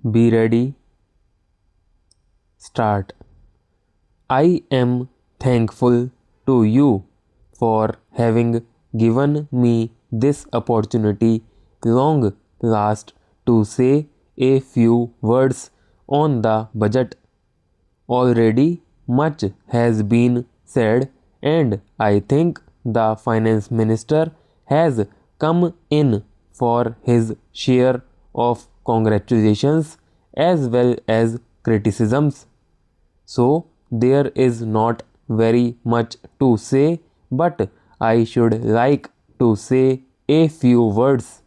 Be ready. Start. I am thankful to you for having given me this opportunity long last to say a few words on the budget. Already much has been said, and I think the finance minister has come in for his share of congratulations as well as criticisms. So there is not very much to say, but I should like to say a few words.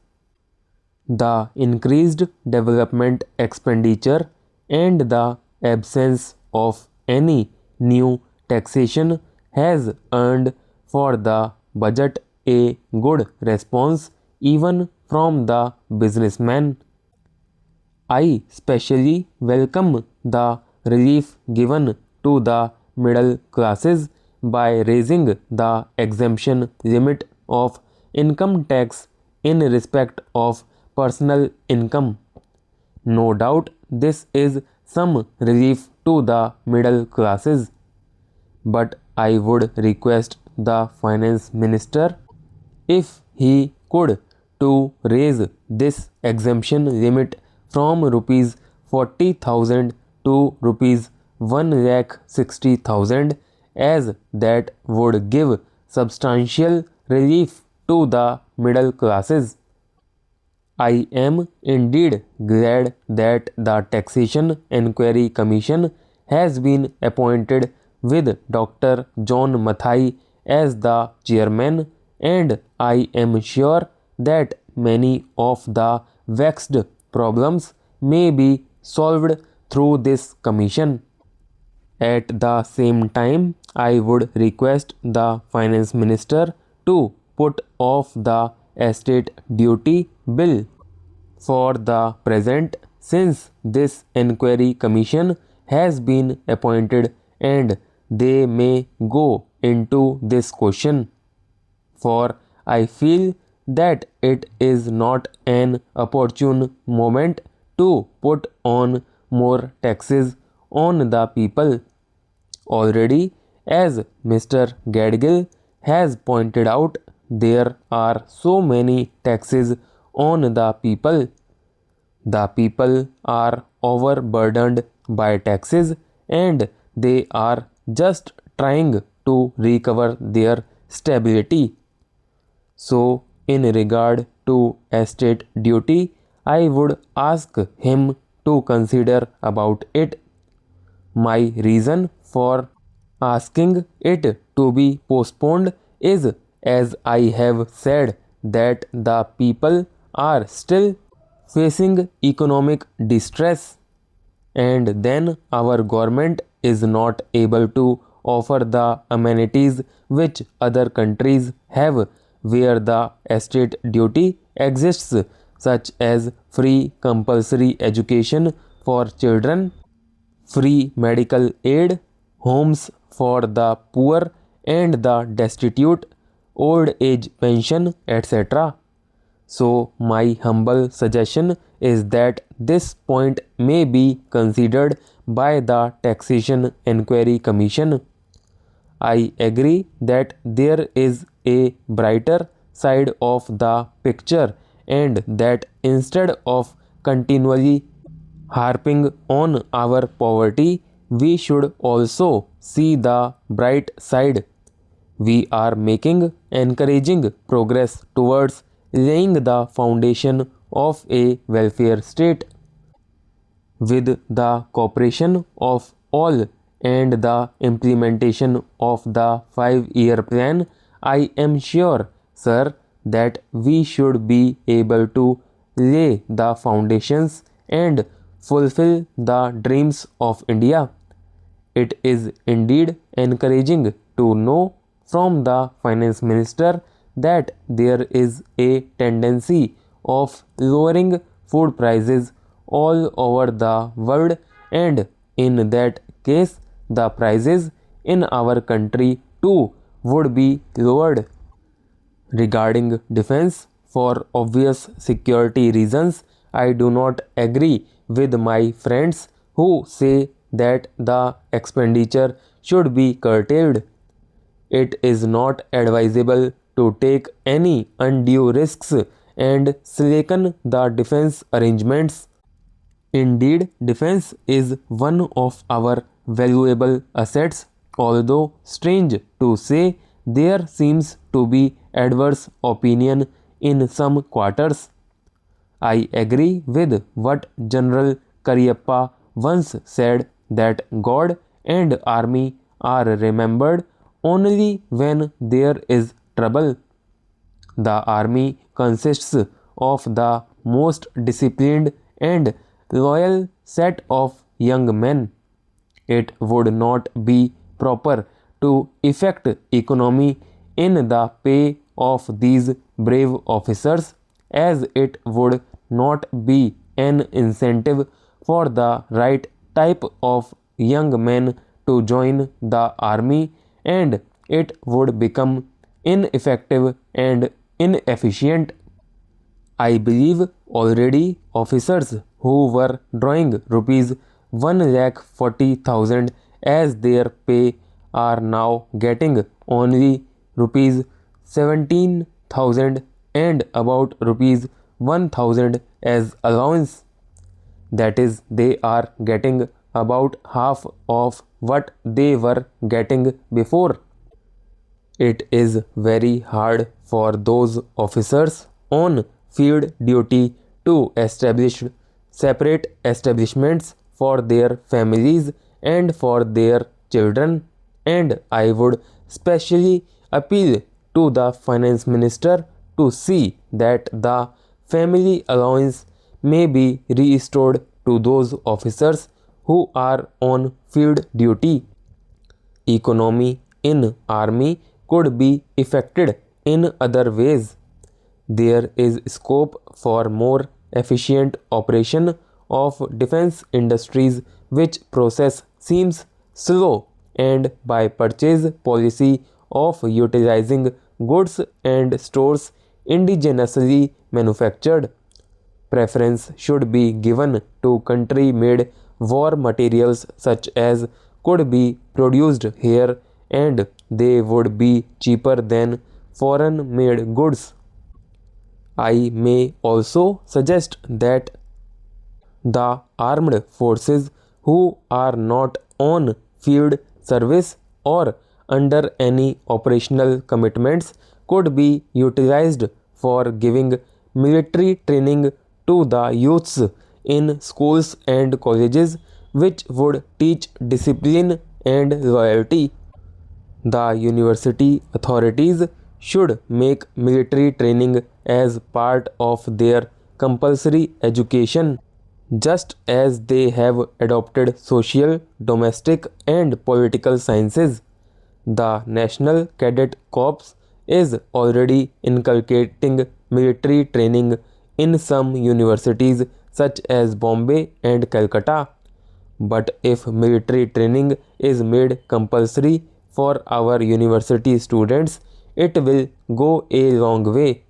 The increased development expenditure and the absence of any new taxation has earned for the budget a good response even from the businessman. I specially welcome the relief given to the middle classes by raising the exemption limit of income tax in respect of personal income. No doubt this is some relief to the middle classes, but I would request the finance minister if he could to raise this exemption limit from rupees 40,000 to rupees 1,60,000, as that would give substantial relief to the middle classes. I am indeed glad that the Taxation Enquiry Commission has been appointed with Dr. John Mathai as the chairman, and I am sure that many of the vexed problems may be solved through this commission. At the same time, I would request the finance minister to put off the estate duty bill for the present, since this enquiry commission has been appointed and they may go into this question. For I feel that it is not an opportune moment to put on more taxes on the people. Already, as Mr. Gadgil has pointed out, there are so many taxes on the people. The people are overburdened by taxes and they are just trying to recover their stability. So, in regard to estate duty, I would ask him to consider about it. My reason for asking it to be postponed is, as I have said, that the people are still facing economic distress, and then our government is not able to offer the amenities which other countries have where the estate duty exists, such as free compulsory education for children, free medical aid, homes for the poor and the destitute, old age pension, etc. So, my humble suggestion is that this point may be considered by the Taxation Enquiry Commission. I agree that there is a brighter side of the picture, and that instead of continually harping on our poverty, we should also see the bright side. We are making encouraging progress towards laying the foundation of a welfare state. With the cooperation of all and the implementation of the 5-year plan, I am sure, sir, that we should be able to lay the foundations and fulfill the dreams of India. It is indeed encouraging to know from the finance minister that there is a tendency of lowering food prices all over the world, and in that case the prices in our country too would be lowered. Regarding defense, for obvious security reasons, I do not agree with my friends who say that the expenditure should be curtailed. It is not advisable to take any undue risks and slacken the defense arrangements. Indeed, defense is one of our valuable assets, although strange to say, there seems to be adverse opinion in some quarters. I agree with what General Cariappa once said, that God and army are remembered only when there is trouble. The army consists of the most disciplined and loyal set of young men. It would not be proper to effect economy in the pay of these brave officers, as it would not be an incentive for the right type of young men to join the army, and it would become ineffective and inefficient. I believe already officers who were drawing rupees 1,40,000 as their pay are now getting only rupees 17,000 and about rupees 1,000 as allowance. That is, they are getting about half of what they were getting before. It is very hard for those officers on field duty to establish separate establishments for their families and for their children, and I would specially appeal to the finance minister to see that the family allowance may be restored to those officers who are on field duty. Economy in army could be effected in other ways. There is scope for more efficient operation of defense industries, which process seems slow, and by purchase policy of utilizing goods and stores indigenously manufactured. Preference should be given to country made war materials such as could be produced here, and they would be cheaper than foreign made goods. I may also suggest that the armed forces who are not on field service or under any operational commitments could be utilized for giving military training to the youths in schools and colleges, which would teach discipline and loyalty. The university authorities should make military training as part of their compulsory education, just as they have adopted social, domestic, and political sciences. The National Cadet Corps is already inculcating military training in some universities such as Bombay and Calcutta. But if military training is made compulsory for our university students, it will go a long way